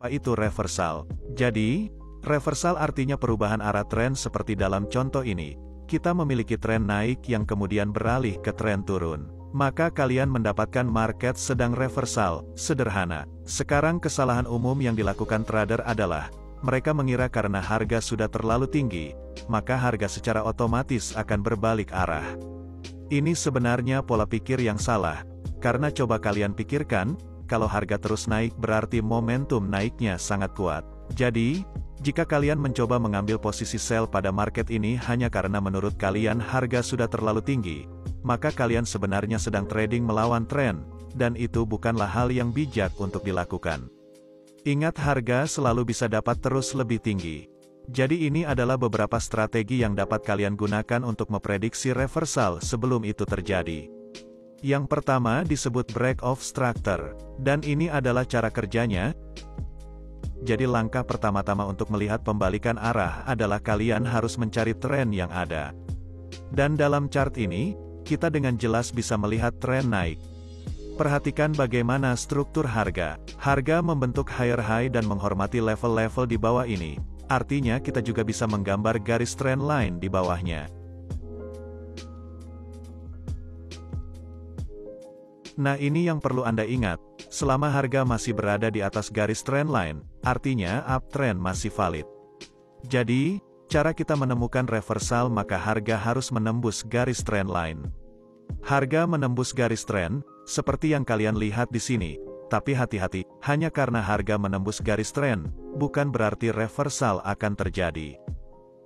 itu reversal. Jadi, reversal artinya perubahan arah tren seperti dalam contoh ini. Kita memiliki tren naik yang kemudian beralih ke tren turun. Maka kalian mendapatkan market sedang reversal. Sederhana. Sekarang kesalahan umum yang dilakukan trader adalah, mereka mengira karena harga sudah terlalu tinggi, maka harga secara otomatis akan berbalik arah. Ini sebenarnya pola pikir yang salah, karena coba kalian pikirkan, kalau harga terus naik berarti momentum naiknya sangat kuat. Jadi, jika kalian mencoba mengambil posisi sell pada market ini hanya karena menurut kalian harga sudah terlalu tinggi, maka kalian sebenarnya sedang trading melawan tren, dan itu bukanlah hal yang bijak untuk dilakukan. Ingat, harga selalu bisa dapat terus lebih tinggi. Jadi ini adalah beberapa strategi yang dapat kalian gunakan untuk memprediksi reversal sebelum itu terjadi. Yang pertama disebut break of structure, dan ini adalah cara kerjanya. Jadi langkah pertama-tama untuk melihat pembalikan arah adalah kalian harus mencari tren yang ada. Dan dalam chart ini, kita dengan jelas bisa melihat tren naik. Perhatikan bagaimana struktur harga. Harga membentuk higher high dan menghormati level-level di bawah ini. Artinya kita juga bisa menggambar garis trend line di bawahnya. Nah, ini yang perlu Anda ingat. Selama harga masih berada di atas garis trend line, artinya uptrend masih valid. Jadi, cara kita menemukan reversal maka harga harus menembus garis trend line. Harga menembus garis trend, seperti yang kalian lihat di sini. Tapi hati-hati, hanya karena harga menembus garis tren, bukan berarti reversal akan terjadi.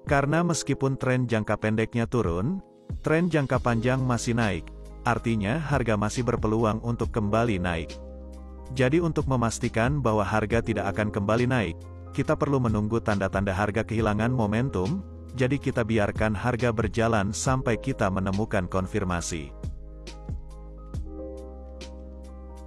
Karena meskipun tren jangka pendeknya turun, tren jangka panjang masih naik, artinya harga masih berpeluang untuk kembali naik. Jadi untuk memastikan bahwa harga tidak akan kembali naik, kita perlu menunggu tanda-tanda harga kehilangan momentum, jadi kita biarkan harga berjalan sampai kita menemukan konfirmasi.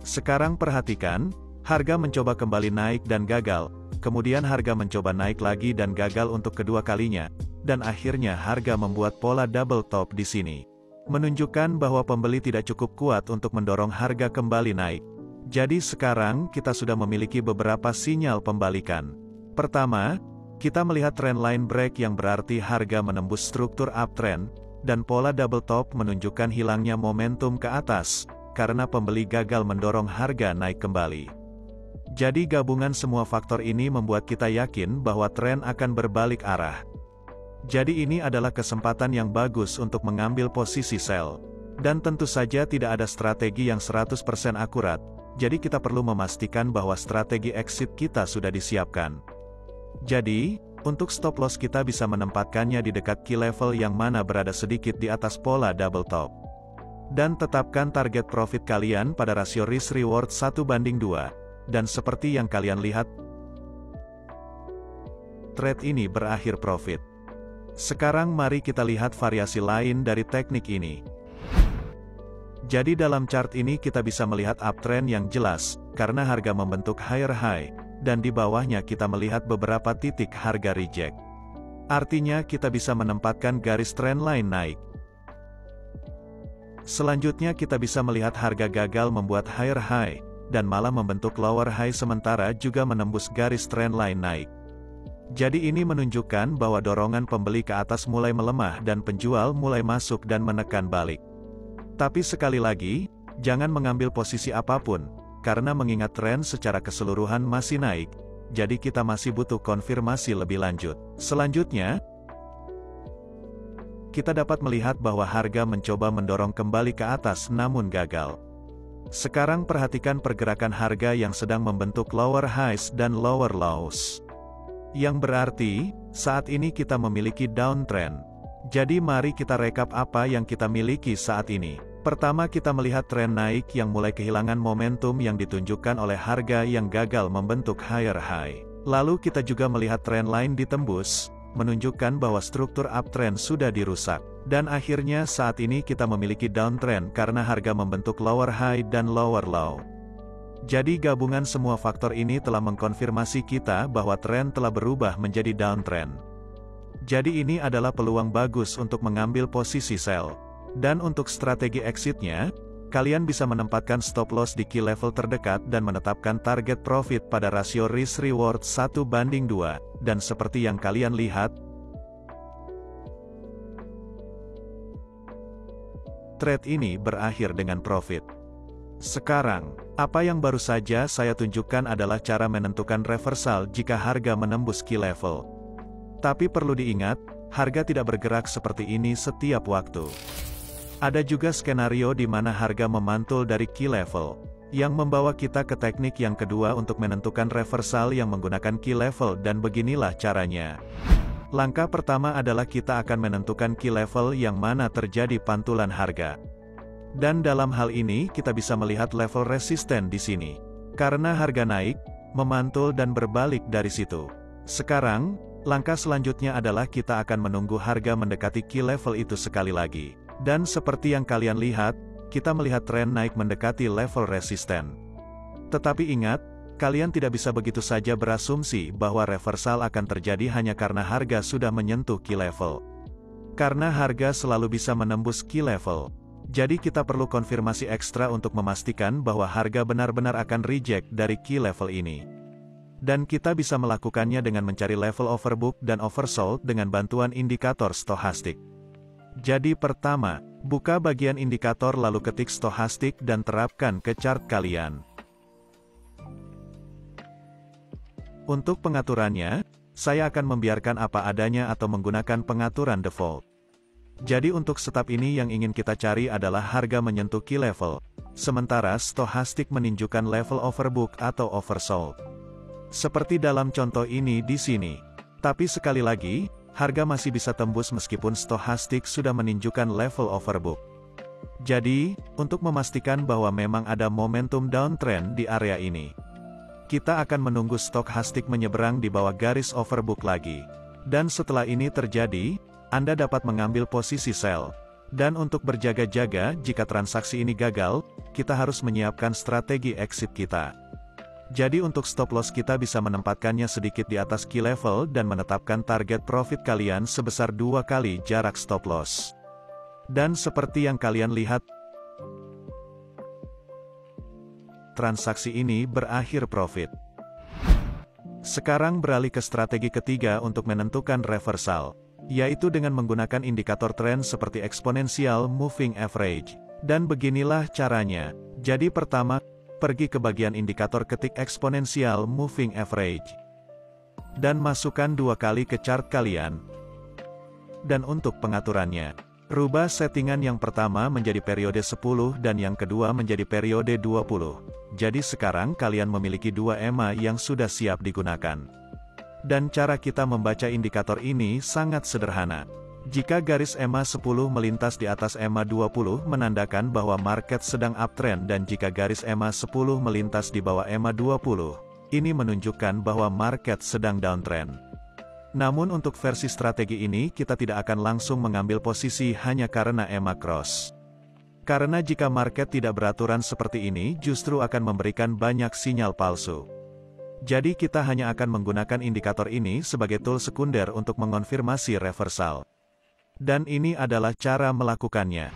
Sekarang perhatikan, harga mencoba kembali naik dan gagal, kemudian harga mencoba naik lagi dan gagal untuk kedua kalinya, dan akhirnya harga membuat pola double top di sini. Menunjukkan bahwa pembeli tidak cukup kuat untuk mendorong harga kembali naik. Jadi sekarang kita sudah memiliki beberapa sinyal pembalikan. Pertama, kita melihat trend line break yang berarti harga menembus struktur uptrend, dan pola double top menunjukkan hilangnya momentum ke atas, karena pembeli gagal mendorong harga naik kembali. Jadi gabungan semua faktor ini membuat kita yakin bahwa tren akan berbalik arah. Jadi ini adalah kesempatan yang bagus untuk mengambil posisi sell. Dan tentu saja tidak ada strategi yang 100% akurat, jadi kita perlu memastikan bahwa strategi exit kita sudah disiapkan. Jadi, untuk stop loss kita bisa menempatkannya di dekat key level yang mana berada sedikit di atas pola double top. Dan tetapkan target profit kalian pada rasio risk reward 1:2, dan seperti yang kalian lihat, trade ini berakhir profit. Sekarang mari kita lihat variasi lain dari teknik ini. Jadi dalam chart ini kita bisa melihat uptrend yang jelas, karena harga membentuk higher high, dan di bawahnya kita melihat beberapa titik harga reject. Artinya kita bisa menempatkan garis trend line naik. Selanjutnya kita bisa melihat harga gagal membuat higher high, dan malah membentuk lower high sementara juga menembus garis trend line naik. Jadi ini menunjukkan bahwa dorongan pembeli ke atas mulai melemah dan penjual mulai masuk dan menekan balik. Tapi sekali lagi, jangan mengambil posisi apapun, karena mengingat tren secara keseluruhan masih naik, jadi kita masih butuh konfirmasi lebih lanjut. Selanjutnya, kita dapat melihat bahwa harga mencoba mendorong kembali ke atas namun gagal. Sekarang perhatikan pergerakan harga yang sedang membentuk lower highs dan lower lows. Yang berarti, saat ini kita memiliki downtrend. Jadi mari kita rekap apa yang kita miliki saat ini. Pertama kita melihat tren naik yang mulai kehilangan momentum yang ditunjukkan oleh harga yang gagal membentuk higher high. Lalu kita juga melihat tren line ditembus, menunjukkan bahwa struktur uptrend sudah dirusak. Dan akhirnya saat ini kita memiliki downtrend karena harga membentuk lower high dan lower low. Jadi gabungan semua faktor ini telah mengkonfirmasi kita bahwa tren telah berubah menjadi downtrend. Jadi ini adalah peluang bagus untuk mengambil posisi sell. Dan untuk strategi exitnya, kalian bisa menempatkan stop loss di key level terdekat dan menetapkan target profit pada rasio risk reward 1:2, dan seperti yang kalian lihat, trade ini berakhir dengan profit. Sekarang, apa yang baru saja saya tunjukkan adalah cara menentukan reversal jika harga menembus key level. Tapi perlu diingat, harga tidak bergerak seperti ini setiap waktu. Ada juga skenario di mana harga memantul dari key level, yang membawa kita ke teknik yang kedua untuk menentukan reversal yang menggunakan key level, dan beginilah caranya. Langkah pertama adalah kita akan menentukan key level yang mana terjadi pantulan harga. Dan dalam hal ini kita bisa melihat level resisten di sini. Karena harga naik, memantul dan berbalik dari situ. Sekarang, langkah selanjutnya adalah kita akan menunggu harga mendekati key level itu sekali lagi. Dan seperti yang kalian lihat, kita melihat tren naik mendekati level resisten. Tetapi ingat, kalian tidak bisa begitu saja berasumsi bahwa reversal akan terjadi hanya karena harga sudah menyentuh key level. Karena harga selalu bisa menembus key level. Jadi kita perlu konfirmasi ekstra untuk memastikan bahwa harga benar-benar akan reject dari key level ini. Dan kita bisa melakukannya dengan mencari level overbook dan oversold dengan bantuan indikator stochastik. Jadi pertama, buka bagian indikator lalu ketik stochastik dan terapkan ke chart kalian. Untuk pengaturannya, saya akan membiarkan apa adanya atau menggunakan pengaturan default. Jadi untuk setup ini yang ingin kita cari adalah harga menyentuh key level, sementara stochastik menunjukkan level overbook atau oversold. Seperti dalam contoh ini di sini. Tapi sekali lagi, harga masih bisa tembus meskipun stochastik sudah menunjukkan level overbook. Jadi, untuk memastikan bahwa memang ada momentum downtrend di area ini, kita akan menunggu stochastik menyeberang di bawah garis overbook lagi. Dan setelah ini terjadi, Anda dapat mengambil posisi sell. Dan untuk berjaga-jaga jika transaksi ini gagal, kita harus menyiapkan strategi exit kita. Jadi untuk stop loss kita bisa menempatkannya sedikit di atas key level dan menetapkan target profit kalian sebesar 2 kali jarak stop loss. Dan seperti yang kalian lihat, transaksi ini berakhir profit. Sekarang beralih ke strategi ketiga untuk menentukan reversal, yaitu dengan menggunakan indikator tren seperti exponential moving average. Dan beginilah caranya. Jadi pertama, pergi ke bagian indikator, ketik exponential moving average. Dan masukkan 2 kali ke chart kalian. Dan untuk pengaturannya, rubah settingan yang pertama menjadi periode 10 dan yang kedua menjadi periode 20. Jadi sekarang kalian memiliki 2 EMA yang sudah siap digunakan. Dan cara kita membaca indikator ini sangat sederhana. Jika garis EMA 10 melintas di atas EMA 20 menandakan bahwa market sedang uptrend, dan jika garis EMA 10 melintas di bawah EMA 20, ini menunjukkan bahwa market sedang downtrend. Namun untuk versi strategi ini kita tidak akan langsung mengambil posisi hanya karena EMA cross. Karena jika market tidak beraturan seperti ini justru akan memberikan banyak sinyal palsu. Jadi kita hanya akan menggunakan indikator ini sebagai tool sekunder untuk mengonfirmasi reversal. Dan ini adalah cara melakukannya.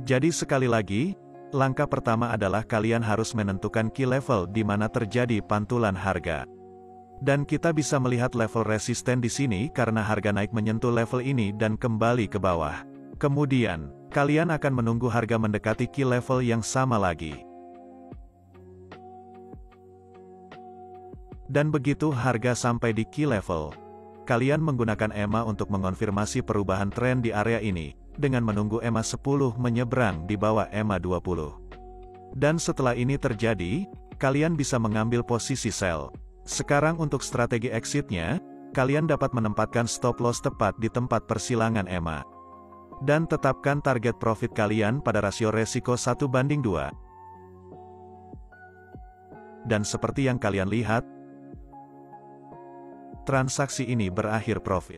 Jadi sekali lagi, langkah pertama adalah kalian harus menentukan key level di mana terjadi pantulan harga. Dan kita bisa melihat level resisten di sini karena harga naik menyentuh level ini dan kembali ke bawah. Kemudian, kalian akan menunggu harga mendekati key level yang sama lagi. Dan begitu harga sampai di key level, kalian menggunakan EMA untuk mengonfirmasi perubahan tren di area ini, dengan menunggu EMA 10 menyeberang di bawah EMA 20. Dan setelah ini terjadi, kalian bisa mengambil posisi sell. Sekarang untuk strategi exitnya, kalian dapat menempatkan stop loss tepat di tempat persilangan EMA. Dan tetapkan target profit kalian pada rasio resiko 1:2. Dan seperti yang kalian lihat, transaksi ini berakhir profit.